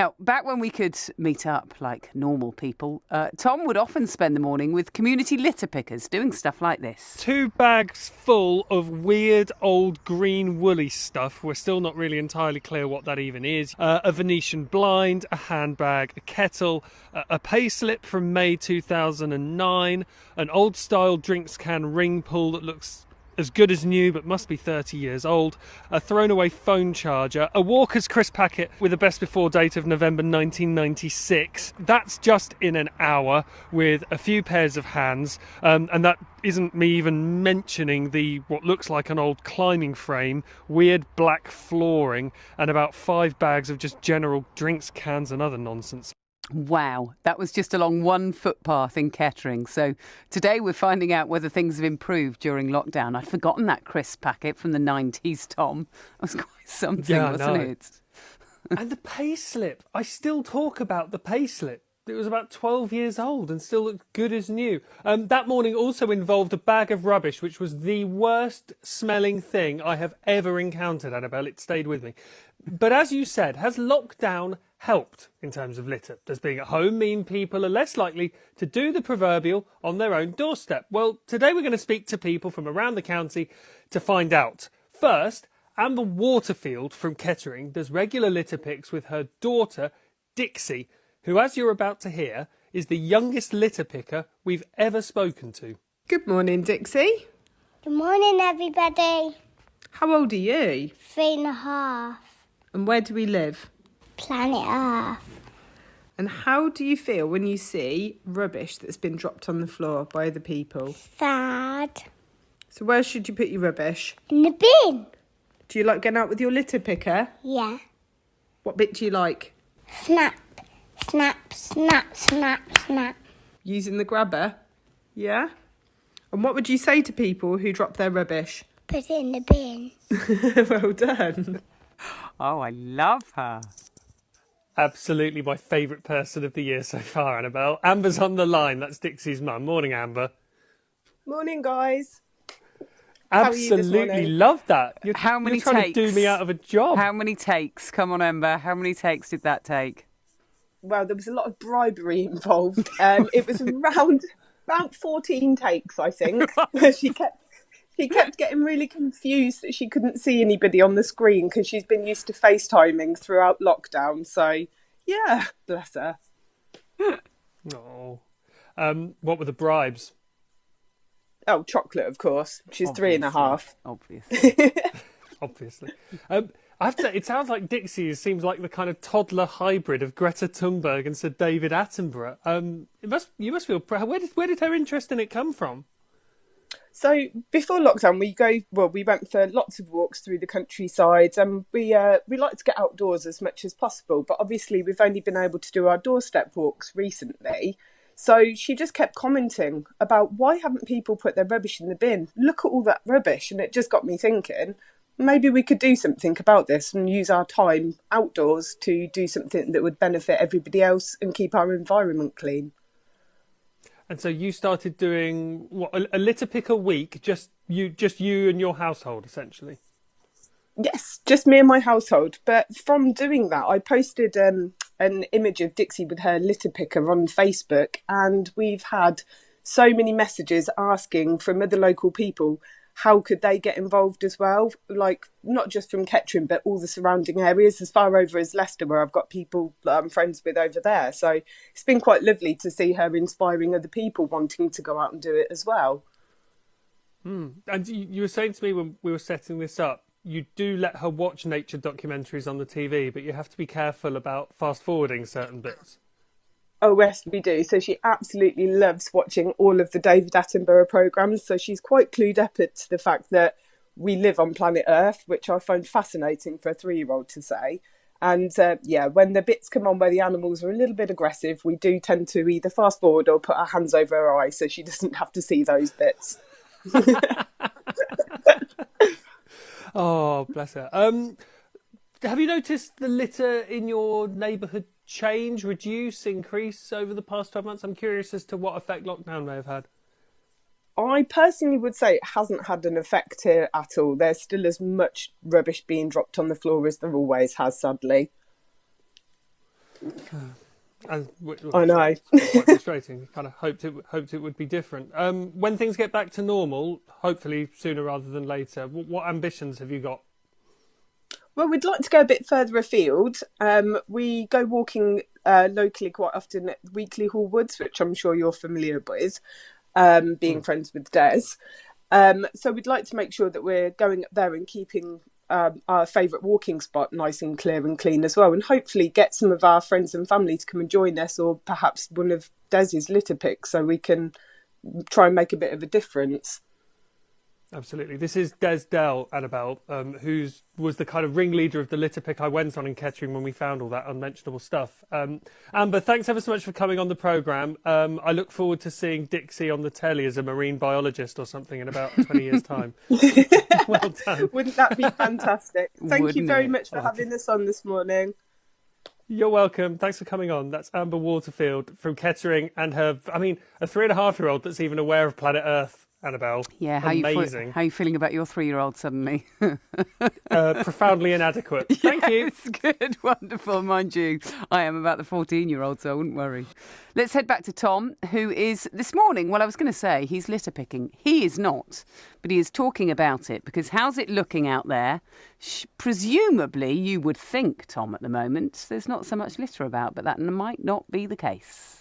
Now, back when we could meet up like normal people, Tom would often spend the morning with community litter pickers doing stuff like this. 2 bags full of weird old green woolly stuff. We're still not really entirely clear what that even is. A Venetian blind, a handbag, a kettle, a payslip from May 2009, an old-style drinks can ring pull that looks as good as new but must be 30 years old, a thrown away phone charger, a Walker's crisp packet with a best before date of November 1996. That's just in an hour, with a few pairs of hands, and that isn't me even mentioning the what looks like an old climbing frame, weird black flooring, and about 5 bags of just general drinks cans and other nonsense. Wow, that was just along one footpath in Kettering. So today we're finding out whether things have improved during lockdown. I'd forgotten that crisp packet from the 90s, Tom. That was quite something, wasn't it? And the payslip. I still talk about the payslip. It was about 12 years old and still looked good as new. That morning also involved a bag of rubbish, which was the worst smelling thing I have ever encountered, Annabel. It stayed with me. But as you said, has lockdown helped in terms of litter? Does being at home mean people are less likely to do the proverbial on their own doorstep? Well, today we're going to speak to people from around the county to find out. First, Amber Waterfield from Kettering does regular litter picks with her daughter, Dixi, who, as you're about to hear, is the youngest litter picker we've ever spoken to. Good morning, Dixi. Good morning, everybody. How old are you? 3.5. And where do we live? Planet Earth. And how do you feel when you see rubbish that's been dropped on the floor by other people? Sad. So where should you put your rubbish? In the bin. Do you like going out with your litter picker? Yeah. What bit do you like? Snap, snap, snap, snap, snap. Using the grabber? Yeah? And what would you say to people who drop their rubbish? Put it in the bin. Well done. Oh, I love her. Absolutely my favourite person of the year so far, Annabel. Amber's on the line. That's Dixie's mum. Morning, Amber. Morning, guys. How are you this Absolutely morning? love that. How many you're trying takes? to do me out of a job. How many takes? Come on, Amber. How many takes did that take? Well, there was a lot of bribery involved. It was around about 14 takes, I think. She kept getting really confused that she couldn't see anybody on the screen because she's been used to FaceTiming throughout lockdown. So, yeah, bless her. Oh. What were the bribes? Oh, chocolate, of course. She's Obviously. 3.5. Obviously. Obviously. I have to say, it sounds like Dixie seems like the kind of toddler hybrid of Greta Thunberg and Sir David Attenborough. You must feel proud. Where did her interest in it come from? So before lockdown, we went for lots of walks through the countryside, and we like to get outdoors as much as possible. But obviously, we've only been able to do our doorstep walks recently. So she just kept commenting about why haven't people put their rubbish in the bin? Look at all that rubbish, and it just got me thinking. Maybe we could do something about this and use our time outdoors to do something that would benefit everybody else and keep our environment clean. And so you started doing what, a litter pick a week, just you and your household, essentially. Yes, just me and my household. But from doing that, I posted an image of Dixie with her litter picker on Facebook, and we've had so many messages asking from other local people how could they get involved as well, like not just from Kettering but all the surrounding areas, as far over as Leicester, where I've got people that I'm friends with over there. So it's been quite lovely to see her inspiring other people wanting to go out and do it as well. And you were saying to me when we were setting this up, you do let her watch nature documentaries on the TV, but you have to be careful about fast forwarding certain bits. Oh, yes, we do. So she absolutely loves watching all of the David Attenborough programmes. So she's quite clued up to the fact that we live on planet Earth, which I find fascinating for a 3-year-old to say. And when the bits come on where the animals are a little bit aggressive, we do tend to either fast forward or put our hands over her eyes so she doesn't have to see those bits. Oh, bless her. Have you noticed the litter in your neighbourhood change, reduce, increase over the past 12 months? I'm curious as to what effect lockdown may have had. I personally would say it hasn't had an effect here at all. There's still as much rubbish being dropped on the floor as there always has, sadly. And I know. quite frustrating. Kind of hoped it would be different. When things get back to normal, hopefully sooner rather than later, what ambitions have you got? Well, we'd like to go a bit further afield. We go walking locally quite often at Weekly Hall Woods, which I'm sure you're familiar with, being friends with Des. So we'd like to make sure that we're going up there and keeping our favourite walking spot nice and clear and clean as well, and hopefully get some of our friends and family to come and join us, or perhaps one of Des's litter picks, so we can try and make a bit of a difference. Absolutely. This is Dell, Annabel, who was the kind of ringleader of the litter pick I went on in Kettering when we found all that unmentionable stuff. Amber, thanks ever so much for coming on the programme. I look forward to seeing Dixi on the telly as a marine biologist or something in about 20 years' time. Well done. Wouldn't that be fantastic? Thank you very much for having us on this morning. You're welcome. Thanks for coming on. That's Amber Waterfield from Kettering and a 3.5-year-old that's even aware of planet Earth. Annabel. Yeah, amazing. How are you feeling about your 3-year-old suddenly? Profoundly inadequate. Thank you. It's good, wonderful, mind you. I am about the 14-year-old, so I wouldn't worry. Let's head back to Tom, who is this morning. Well, I was going to say he's litter picking. He is not, but he is talking about it because how's it looking out there? Presumably, you would think, Tom, at the moment there's not so much litter about, but that might not be the case.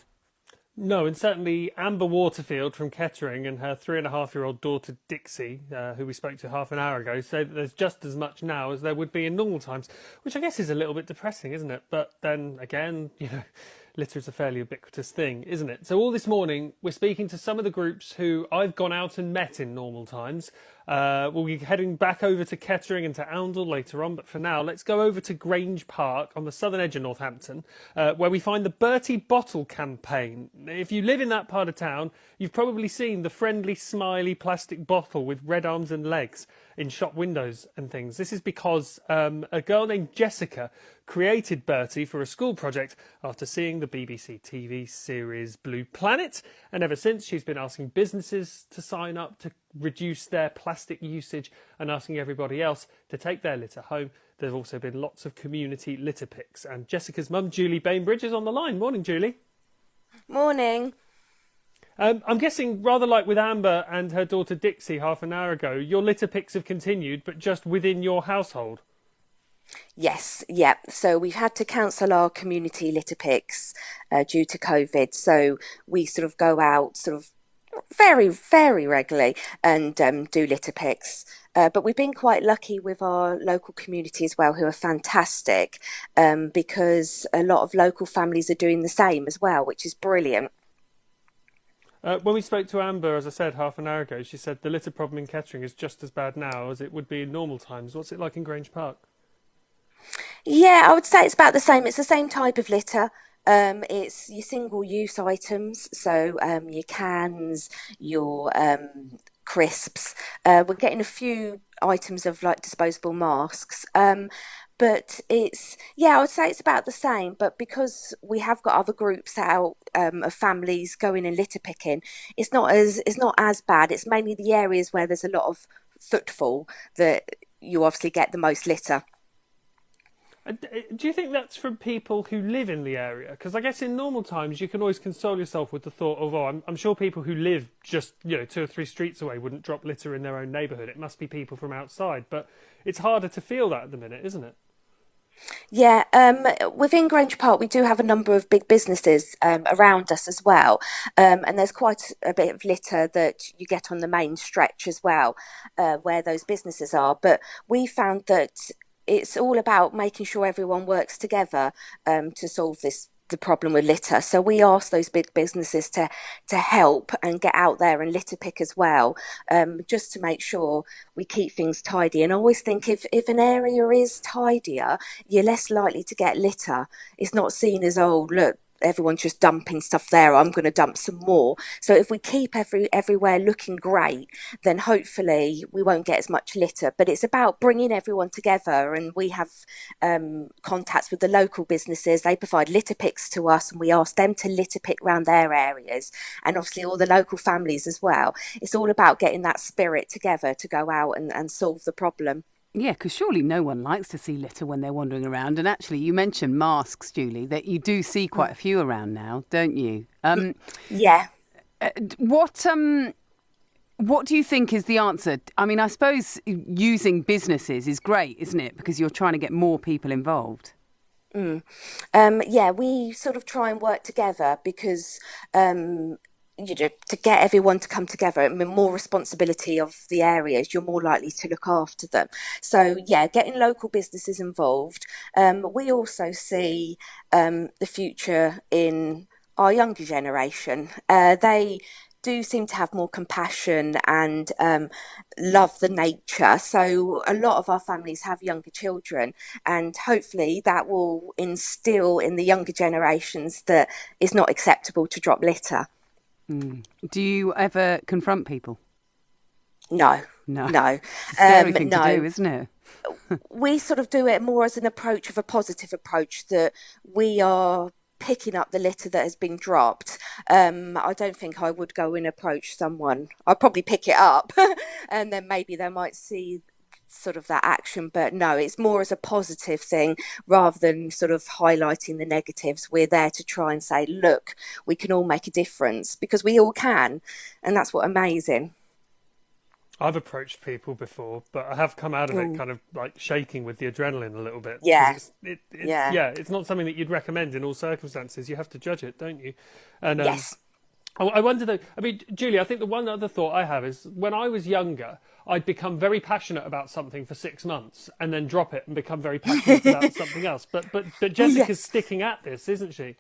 No, and certainly Amber Waterfield from Kettering and her 3.5-year-old daughter Dixi, who we spoke to half an hour ago, say that there's just as much now as there would be in normal times, which I guess is a little bit depressing, isn't it? But then again, litter is a fairly ubiquitous thing, isn't it? So all this morning, we're speaking to some of the groups who I've gone out and met in normal times. We'll be heading back over to Kettering and to Oundle later on, but for now, let's go over to Grange Park on the southern edge of Northampton, where we find the Bertie bottle campaign. If you live in that part of town, you've probably seen the friendly, smiley plastic bottle with red arms and legs in shop windows and things. This is because a girl named Jessica created Bertie for a school project after seeing the BBC TV series Blue Planet, and ever since she's been asking businesses to sign up to reduce their plastic usage and asking everybody else to take their litter home. There have also been lots of community litter picks, and Jessica's mum, Julie Bainbridge, is on the line. Morning, Julie. Morning. I'm guessing, rather like with Amber and her daughter Dixi half an hour ago, your litter picks have continued, but just within your household. Yes, yeah. So we've had to cancel our community litter picks due to COVID. So we sort of go out sort of very, very regularly and do litter picks. But we've been quite lucky with our local community as well, who are fantastic, because a lot of local families are doing the same as well, which is brilliant. When we spoke to Amber, as I said, half an hour ago, she said the litter problem in Kettering is just as bad now as it would be in normal times. What's it like in Grange Park? Yeah, I would say it's about the same. It's the same type of litter. It's your single-use items, so your cans, your crisps. We're getting a few items of like disposable masks. But I would say it's about the same. But because we have got other groups out of families going and litter picking, it's not as bad. It's mainly the areas where there's a lot of footfall that you obviously get the most litter. Do you think that's from people who live in the area? Because I guess in normal times you can always console yourself with the thought of, I'm sure people who live just 2 or 3 streets away wouldn't drop litter in their own neighbourhood. It must be people from outside. But it's harder to feel that at the minute, isn't it? Yeah, within Grange Park we do have a number of big businesses around us as well, and there's quite a bit of litter that you get on the main stretch as well, where those businesses are. But we found that it's all about making sure everyone works together to solve the problem with litter. So we ask those big businesses to help and get out there and litter pick as well, just to make sure we keep things tidy. And I always think if an area is tidier, you're less likely to get litter. It's not seen as, oh, look, everyone's just dumping stuff there, I'm going to dump some more. So if we keep everywhere looking great, then hopefully we won't get as much litter. But it's about bringing everyone together, and we have contacts with the local businesses. They provide litter picks to us, and we ask them to litter pick around their areas, and obviously all the local families as well. It's all about getting that spirit together to go out and solve the problem. Yeah, because surely no one likes to see litter when they're wandering around. And actually, you mentioned masks, Julie, that you do see quite a few around now, don't you? Yeah. What do you think is the answer? I mean, I suppose using businesses is great, isn't it? Because you're trying to get more people involved. Yeah, we sort of try and work together because to get everyone to come together, I mean, more responsibility of the areas, you're more likely to look after them. So, yeah, getting local businesses involved. We also see the future in our younger generation. They do seem to have more compassion and love the nature. So a lot of our families have younger children, and hopefully that will instill in the younger generations that it's not acceptable to drop litter. Do you ever confront people? No. It's a scary thing to do, isn't it? We sort of do it more as an approach of a positive approach, that we are picking up the litter that has been dropped. I don't think I would go and approach someone. I'd probably pick it up and then maybe they might see sort of that action, but no, it's more as a positive thing rather than sort of highlighting the negatives. We're there to try and say, look, we can all make a difference, because we all can, and that's what amazing. I've approached people before, but I have come out of it kind of like shaking with the adrenaline a little bit. Yeah. It's not something that you'd recommend in all circumstances. You have to judge it, don't you? And yes. I wonder though, I mean, Julie, I think the one other thought I have is when I was younger, I'd become very passionate about something for 6 months and then drop it and become very passionate about something else. But Jessica's sticking at this, isn't she?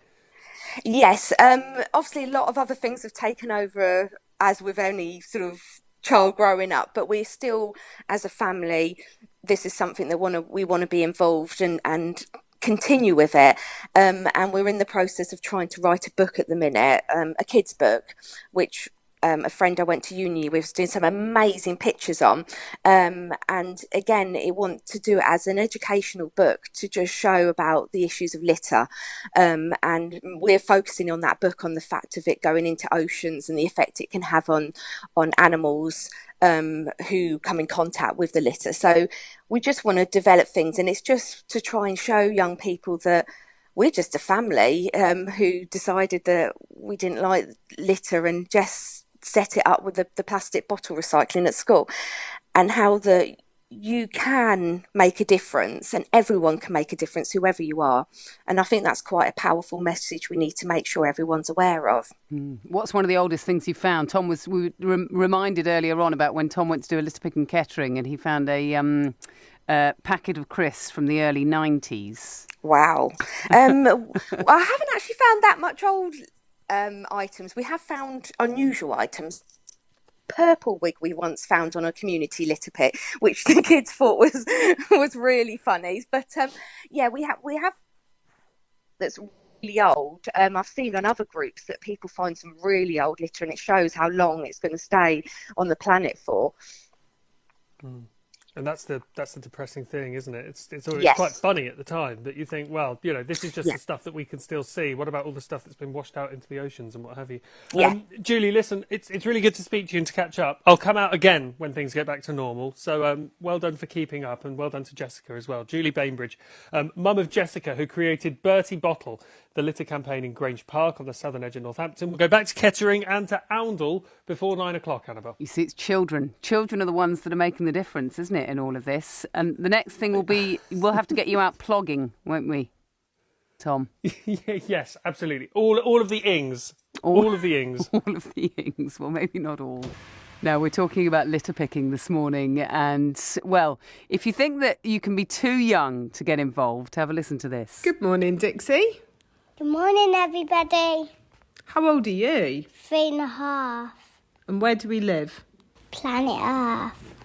Yes. Obviously, a lot of other things have taken over as with any sort of child growing up, but we're still, as a family, this is something that we want to be involved and continue with it, and we're in the process of trying to write a book at the minute, a kids book, which a friend I went to uni with was doing some amazing pictures on, and again, I want to do it as an educational book to just show about the issues of litter, and we're focusing on that book on the fact of it going into oceans and the effect it can have on animals who come in contact with the litter. So we just want to develop things, and it's just to try and show young people that we're just a family who decided that we didn't like litter and just set it up with the plastic bottle recycling at school, and how that you can make a difference and everyone can make a difference, whoever you are. And I think that's quite a powerful message we need to make sure everyone's aware of. What's one of the oldest things you found? Tom was reminded earlier on about when Tom went to do a litter pick in Kettering and he found a packet of crisps from the early 90s. Wow. I haven't actually found that much old items. We have found unusual items. Purple wig we once found on a community litter pit, which the kids thought was really funny. But we have that's really old. I've seen on other groups that people find some really old litter, and it shows how long it's going to stay on the planet for. And that's the depressing thing, isn't it? It's always Yes. quite funny at the time that you think, well, this is just the stuff that we can still see. What about all the stuff that's been washed out into the oceans and what have you? Yeah. Julie, listen, it's really good to speak to you and to catch up. I'll come out again when things get back to normal. So well done for keeping up, and well done to Jessica as well. Julie Bainbridge, mum of Jessica, who created Bertie Bottle, the litter campaign in Grange Park on the southern edge of Northampton. We'll go back to Kettering and to Oundle before 9 o'clock, Annabel. You see, it's children. Children are the ones that are making the difference, isn't it, in all of this? And the next thing will be, we'll have to get you out plogging, won't we, Tom? Yes, absolutely. All of the ings. All of the ings. All of the ings. Well, maybe not all. Now, we're talking about litter picking this morning. And, well, if you think that you can be too young to get involved, have a listen to this. Good morning, Dixi. Good morning, everybody. How old are you? 3.5. And where do we live? Planet Earth.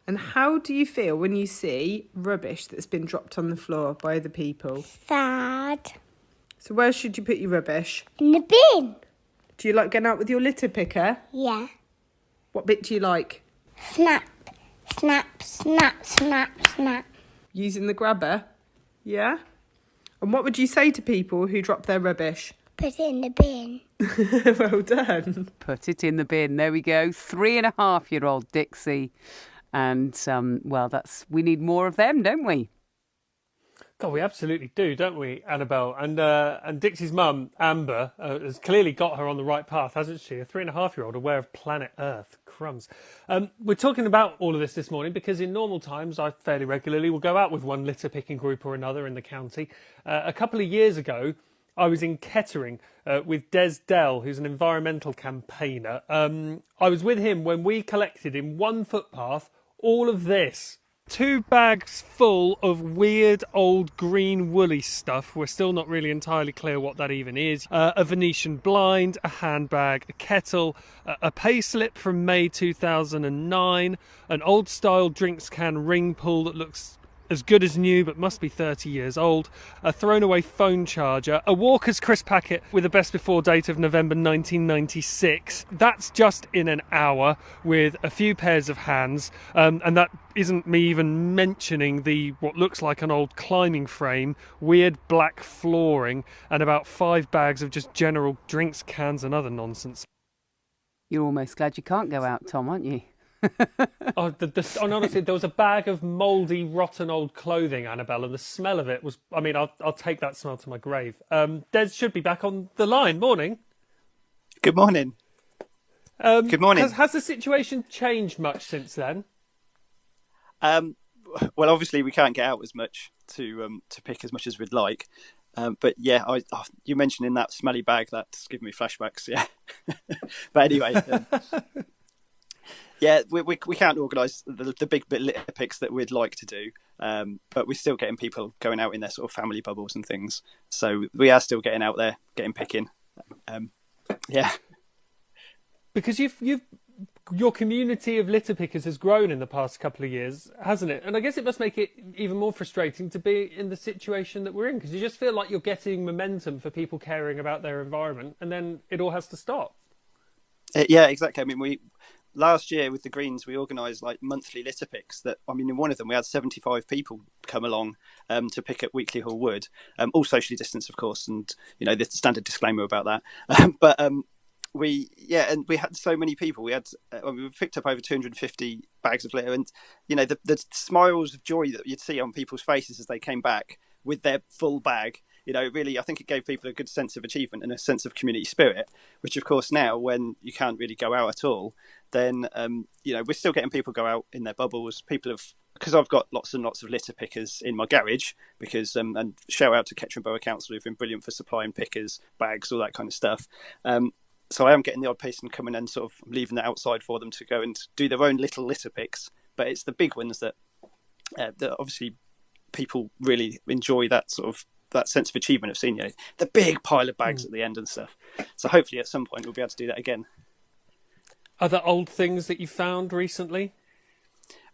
And how do you feel when you see rubbish that's been dropped on the floor by other people? Sad. So where should you put your rubbish? In the bin. Do you like going out with your litter picker? Yeah. What bit do you like? Snap, snap, snap, snap, snap. Using the grabber? Yeah? And what would you say to people who drop their rubbish? Put it in the bin. Well done. Put it in the bin. There we go. 3.5-year-old Dixi. And, well, we need more of them, don't we? God, we absolutely do, don't we, Annabel? And Dixi's mum, Amber, has clearly got her on the right path, hasn't she? A 3.5-year-old aware of planet Earth. Crumbs. We're talking about all of this morning because in normal times I fairly regularly will go out with one litter picking group or another in the county. A couple of years ago, I was in Kettering with Dell, who's an environmental campaigner. I was with him when we collected in one footpath all of this. 2 bags full of weird old green woolly stuff. We're still not really entirely clear what that even is. A Venetian blind, a handbag, a kettle, a pay slip from May 2009, an old style drinks can ring pull that looks as good as new but must be 30 years old, a thrown away phone charger, a Walker's crisp packet with a best before date of November 1996. That's just in an hour with a few pairs of hands, and that isn't me even mentioning what looks like an old climbing frame, weird black flooring, and about 5 bags of just general drinks cans and other nonsense. You're almost glad you can't go out, Tom, aren't you? Honestly, there was a bag of mouldy, rotten old clothing, Annabelle, and the smell of it was... I mean, I'll take that smell to my grave. Des should be back on the line. Morning. Good morning. Good morning. Has the situation changed much since then? Well, obviously, we can't get out as much to pick as much as we'd like. But yeah, you mentioned in that smelly bag, that's giving me flashbacks, yeah. But anyway... yeah, we can't organise the big litter picks that we'd like to do, but we're still getting people going out in their sort of family bubbles and things. So we are still getting out there, getting picking. Yeah. Because your community of litter pickers has grown in the past couple of years, hasn't it? And I guess it must make it even more frustrating to be in the situation that we're in, because you just feel like you're getting momentum for people caring about their environment, and then it all has to stop. Yeah, exactly. I mean, last year with the Greens, we organised like monthly litter picks. In one of them, we had 75 people come along to pick at Weekly Hall Wood, all socially distanced, of course, and the standard disclaimer about that. But we had so many people. We picked up over 250 bags of litter, and the smiles of joy that you'd see on people's faces as they came back with their full bag. Really, I think it gave people a good sense of achievement and a sense of community spirit, which, of course, now when you can't really go out at all, then, we're still getting people go out in their bubbles. Because I've got lots and lots of litter pickers in my garage, and shout out to Kettering Borough Council, who've been brilliant for supplying pickers, bags, all that kind of stuff. So I am getting the odd person coming and sort of leaving that outside for them to go and do their own little litter picks. But it's the big ones that obviously people really enjoy, that sense of achievement of seeing the big pile of bags at the end and stuff. So hopefully at some point we'll be able to do that again. Are there old things that you found recently?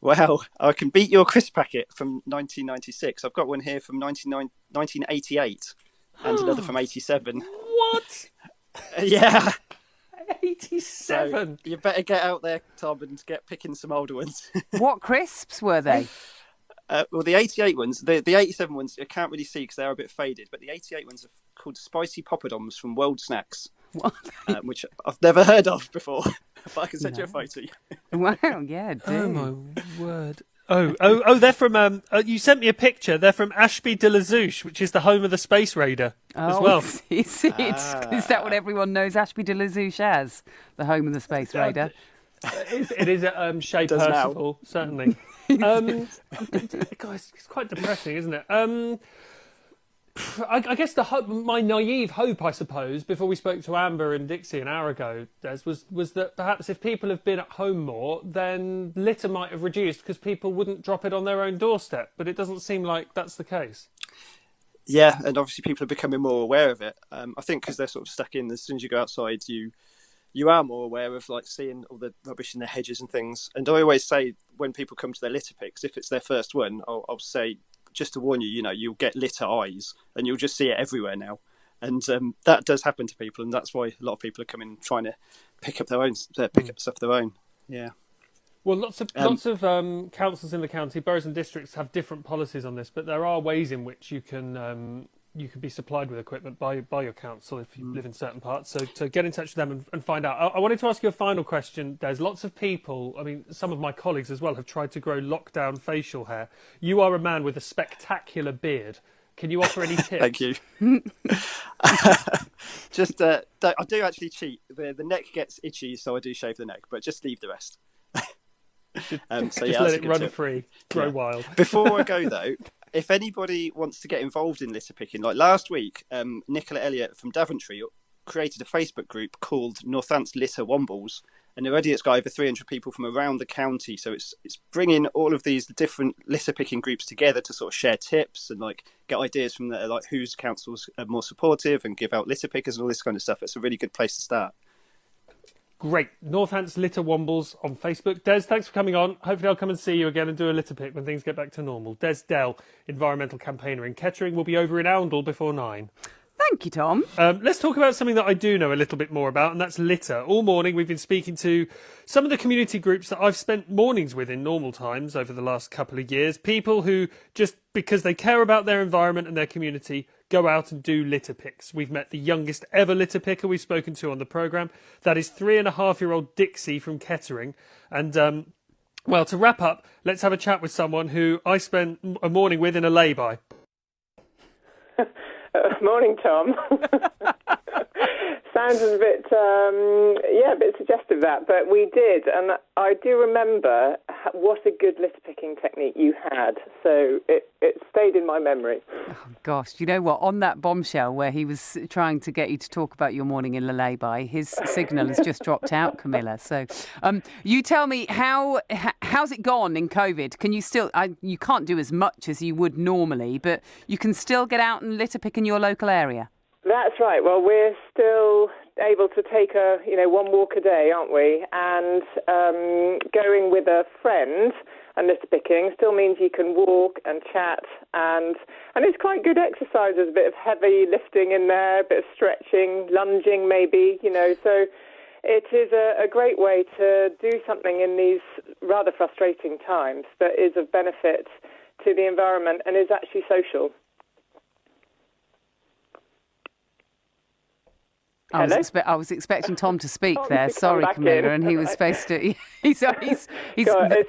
Well, I can beat your crisp packet from 1996. I've got one here from 1988 and another from 87. What? Yeah. 87? So you better get out there, Tom, and get picking some older ones. What crisps were they? Well, the 88 ones, the 87 ones, I can't really see because they're a bit faded, but the 88 ones are called Spicy Poppadoms from World Snacks, which I've never heard of before, but I can send you a photo. Wow, yeah, do. Oh, my word. Oh, they're from, you sent me a picture, they're from Ashby de la Zouch, which is the home of the Space Raider as well. Is that what everyone knows Ashby de la Zouch as? The home of the Space Raider? It is Shea Percival, certainly. Guys, it's quite depressing, isn't it? I guess my naive hope, I suppose, before we spoke to Amber and Dixi an hour ago, Des, was that perhaps if people have been at home more, then litter might have reduced because people wouldn't drop it on their own doorstep. But it doesn't seem like that's the case. Yeah, and obviously people are becoming more aware of it. I think because they're sort of stuck in, as soon as you go outside, you are more aware of seeing all the rubbish in their hedges and things. And I always say when people come to their litter picks, if it's their first one, I'll say, just to warn you, you'll get litter eyes and you'll just see it everywhere now. And that does happen to people. And that's why a lot of people are coming trying to pick up stuff their own. Yeah. Well, lots of councils in the county, boroughs and districts have different policies on this, but there are ways in which you can you could be supplied with equipment by your council if you live in certain parts. So get in touch with them and find out. I wanted to ask you a final question. There's lots of people, I mean, some of my colleagues as well, have tried to grow lockdown facial hair. You are a man with a spectacular beard. Can you offer any tips? Thank you. Just, I do actually cheat. The neck gets itchy, so I do shave the neck, but just leave the rest. Just yeah, let it run free, grow wild. Before I go though, if anybody wants to get involved in litter picking, like last week, Nicola Elliott from Daventry created a Facebook group called Northants Litter Wombles, and already it's got over 300 people from around the county. So it's bringing all of these different litter picking groups together to sort of share tips and like get ideas from like whose councils are more supportive and give out litter pickers and all this kind of stuff. It's a really good place to start. Great. Northants Litter Wombles on Facebook. Des, thanks for coming on. Hopefully I'll come and see you again and do a litter pick when things get back to normal. Des Dell, environmental campaigner in Kettering, will be over in Oundle before 9. Thank you, Tom. Let's talk about something that I do know a little bit more about, and that's litter. All morning we've been speaking to some of the community groups that I've spent mornings with in normal times over the last couple of years. People who, just because they care about their environment and their community, go out and do litter picks. We've met the youngest ever litter picker we've spoken to on the programme. That is 3.5-year-old Dixi from Kettering. And, well, to wrap up, let's have a chat with someone who I spent a morning with in a lay-by. Morning, Tom. Sounds a bit, a bit suggestive that, but we did, and I do remember what a good litter picking technique you had. So it stayed in my memory. Oh gosh, you know what? On that bombshell where he was trying to get you to talk about your morning in the lay-by, his signal has just dropped out, Camilla. So, you tell me how's it gone in COVID? Can you still? You can't do as much as you would normally, but you can still get out and litter pick in your local area. That's right. Well, we're still able to take one walk a day, aren't we? And going with a friend and litter picking still means you can walk and chat, and it's quite good exercise. There's a bit of heavy lifting in there, a bit of stretching, lunging maybe, so it is a great way to do something in these rather frustrating times that is of benefit to the environment and is actually social. I was expecting Tom to speak Tom there. Sorry, Camilla, and he was supposed to. He's God, it's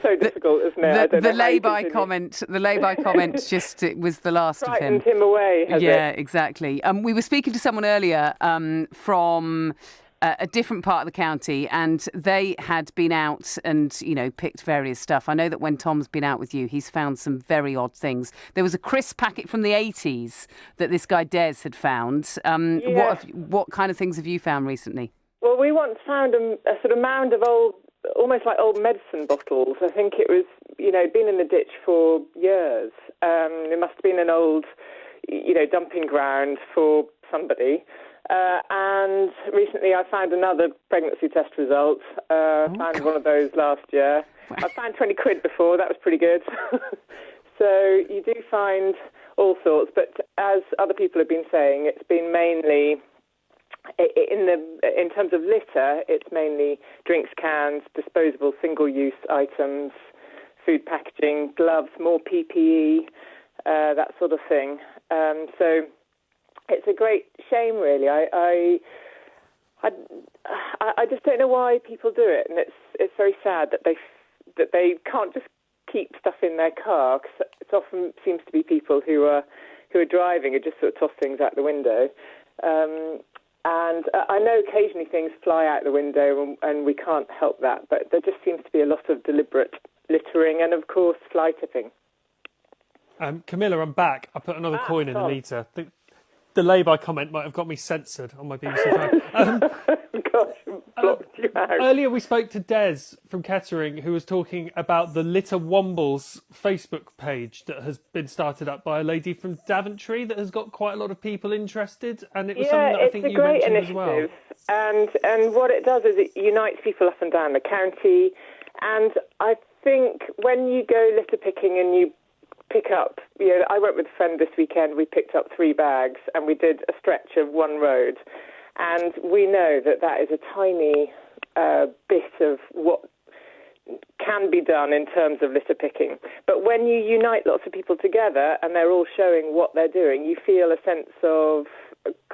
so difficult, isn't it? The lay-by comment. The lay-by comment. Just it was the last of him. Frightened him away. Yeah, exactly. We were speaking to someone earlier from a different part of the county, and they had been out and picked various stuff. I know that when Tom's been out with you, he's found some very odd things. There was a crisp packet from the 80s that this guy Des had found. What kind of things have you found recently? Well, we once found a sort of mound of old, almost like old medicine bottles. I think it was been in the ditch for years. It must have been an old dumping ground for somebody. And recently I found another pregnancy test result. Found one of those last year. I found 20 quid before. That was pretty good. So you do find all sorts. But as other people have been saying, it's been mainly, in terms of litter, it's mainly drinks cans, disposable single-use items, food packaging, gloves, more PPE, that sort of thing. So it's a great shame, really. I just don't know why people do it, and it's very sad that they can't just keep stuff in their car. Cause it often seems to be people who are driving and just sort of toss things out the window. And I know occasionally things fly out the window, and we can't help that. But there just seems to be a lot of deliberate littering, and of course fly tipping. Camilla, I'm back. I put another coin in the meter. The lay-by comment might have got me censored on my BBC phone. Gosh, blocked you out. Earlier we spoke to Des from Kettering, who was talking about the Litter Wombles Facebook page that has been started up by a lady from Daventry that has got quite a lot of people interested, and it was something that I think you mentioned as well. And what it does is it unites people up and down the county, and I think when you go litter picking and you pick up, I went with a friend this weekend, we picked up 3 bags and we did a stretch of one road, and we know that is a tiny bit of what can be done in terms of litter picking. But when you unite lots of people together and they're all showing what they're doing, you feel a sense of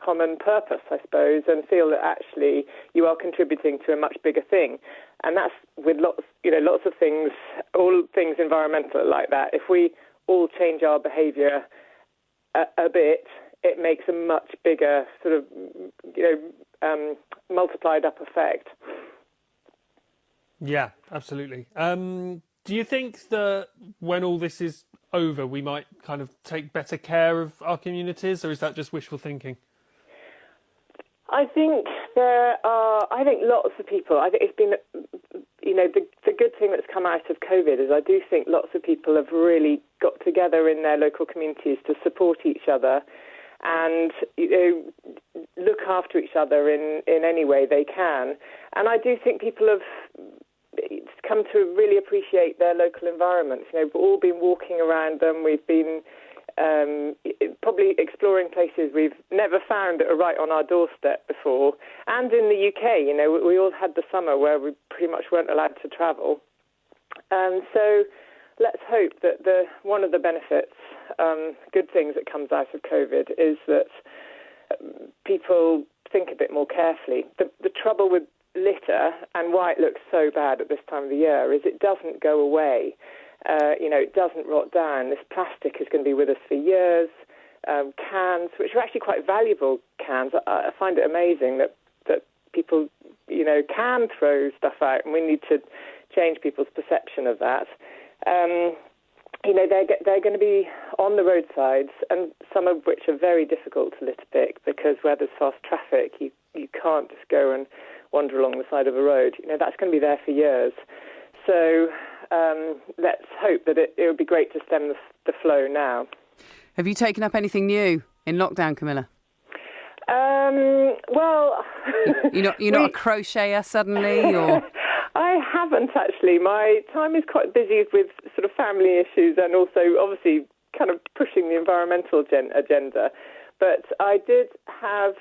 common purpose, I suppose, and feel that actually you are contributing to a much bigger thing. And that's with lots of things, all things environmental like that. If we all change our behaviour a bit, it makes a much bigger sort of, multiplied up effect. Yeah, absolutely. Do you think that when all this is over, we might kind of take better care of our communities, or is that just wishful thinking? I think lots of people, I think it's been, the good thing that's come out of COVID is I do think lots of people have really got together in their local communities to support each other and, look after each other in any way they can. And I do think people have come to really appreciate their local environments. We've all been walking around them. We've been probably exploring places we've never found that are right on our doorstep before. And in the UK, we all had the summer where we pretty much weren't allowed to travel. So let's hope that one of the benefits, good things that comes out of COVID is that people think a bit more carefully. The trouble with litter and why it looks so bad at this time of the year is it doesn't go away. It doesn't rot down. This plastic is going to be with us for years. Cans, which are actually quite valuable cans. I find it amazing that people, can throw stuff out, and we need to change people's perception of that. They're going to be on the roadsides, and some of which are very difficult to litter pick because where there's fast traffic, you can't just go and wander along the side of a road. That's going to be there for years. So let's hope that it would be great to stem the flow now. Have you taken up anything new in lockdown, Camilla? Well... You're not a crocheter suddenly, or...? I haven't, actually. My time is quite busy with sort of family issues and also, obviously, kind of pushing the environmental agenda. But I did have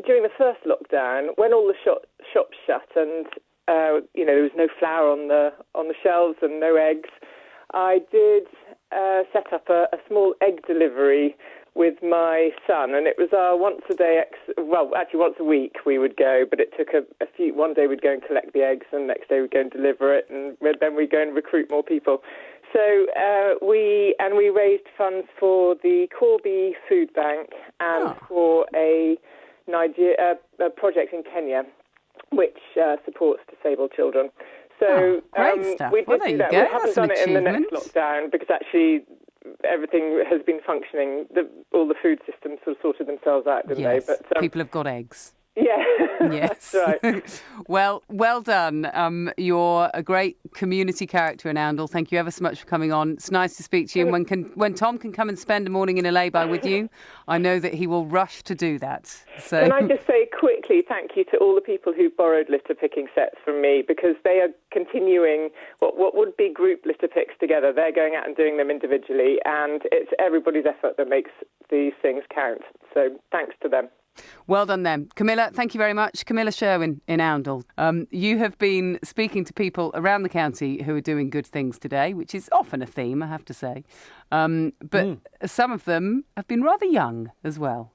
during the first lockdown, when all the shops shut and there was no flour on the shelves and no eggs, I did set up a small egg delivery with my son, and it was our once a week we would go, but it took one day we'd go and collect the eggs, and the next day we'd go and deliver it, and then we'd go and recruit more people. So we raised funds for the Corby Food Bank and for a project in Kenya, which supports disabled children. So great stuff. We did do that. We haven't done it in the next achievement. lockdown because actually everything has been functioning. All the food systems sort of sorted themselves out, didn't they? But people have got eggs. Yeah, yes. That's right. Well done. You're a great community character in Oundle. Thank you ever so much for coming on. It's nice to speak to you. And when Tom can come and spend a morning in a lay-by with you, I know that he will rush to do that. So can I just say quickly thank you to all the people who borrowed litter picking sets from me, because they are continuing what would be group litter picks together. They're going out and doing them individually, and it's everybody's effort that makes these things count. So thanks to them. Well done then. Camilla, thank you very much. Camilla Sherwin in Oundle. You have been speaking to people around the county who are doing good things today, which is often a theme, I have to say. But some of them have been rather young as well.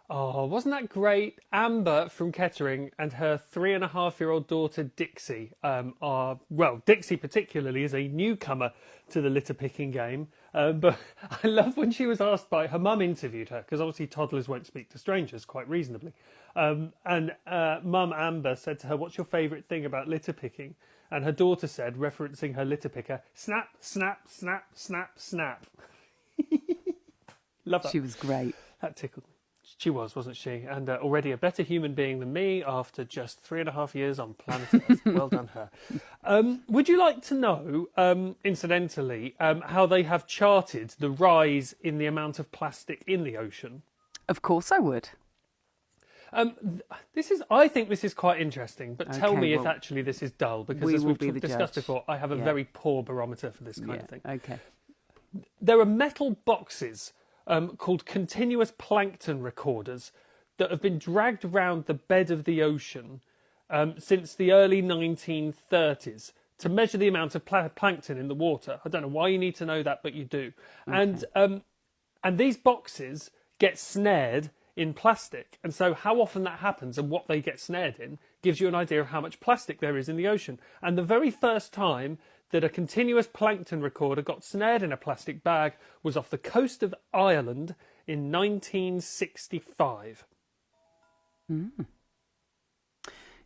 Oh, wasn't that great? Amber from Kettering and her 3.5-year-old daughter Dixi Dixi particularly is a newcomer to the litter picking game. But I love when she was asked by her mum, interviewed her, because obviously toddlers won't speak to strangers quite reasonably. And mum Amber said to her, "What's your favourite thing about litter picking?" And her daughter said, referencing her litter picker, "Snap, snap, snap, snap, snap." Love that. She was great. That tickled me. She was, wasn't she? And already a better human being than me after just 3.5 years on planet Earth. Well done, her. Would you like to know, incidentally, how they have charted the rise in the amount of plastic in the ocean? Of course I would. I think this is quite interesting, but tell me if actually this is dull, because as we've discussed before, I have a very poor barometer for this kind of thing. Okay. There are metal boxes called continuous plankton recorders that have been dragged around the bed of the ocean since the early 1930s to measure the amount of plankton in the water. I don't know why you need to know that, but you do. Okay. And these boxes get snared in plastic. And so how often that happens and what they get snared in gives you an idea of how much plastic there is in the ocean. And the very first time that a continuous plankton recorder got snared in a plastic bag was off the coast of Ireland in 1965.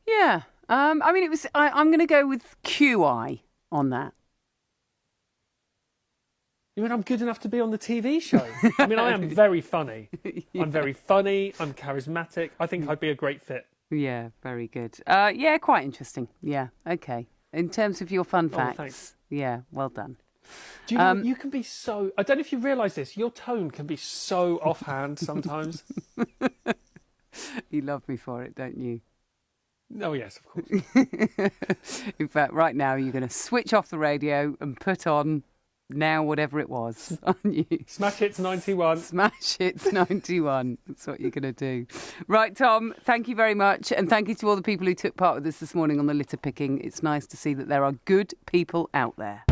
Yeah. I mean, it was. I'm going to go with QI on that. You mean I'm good enough to be on the TV show? I mean, I am very funny. Yeah. I'm very funny. I'm charismatic. I think I'd be a great fit. Yeah, very good. Yeah, quite interesting. Yeah, okay. In terms of your fun facts, thanks. Yeah, well done. Do you know, you can be so... I don't know if you realise this. Your tone can be so offhand sometimes. You love me for it, don't you? Oh, yes, of course. In fact, right now you're going to switch off the radio and put on now whatever it was, aren't you? Smash Hits 91. Smash Hits 91. That's what you're going to do. Right, Tom, thank you very much. And thank you to all the people who took part with us this morning on the litter picking. It's nice to see that there are good people out there.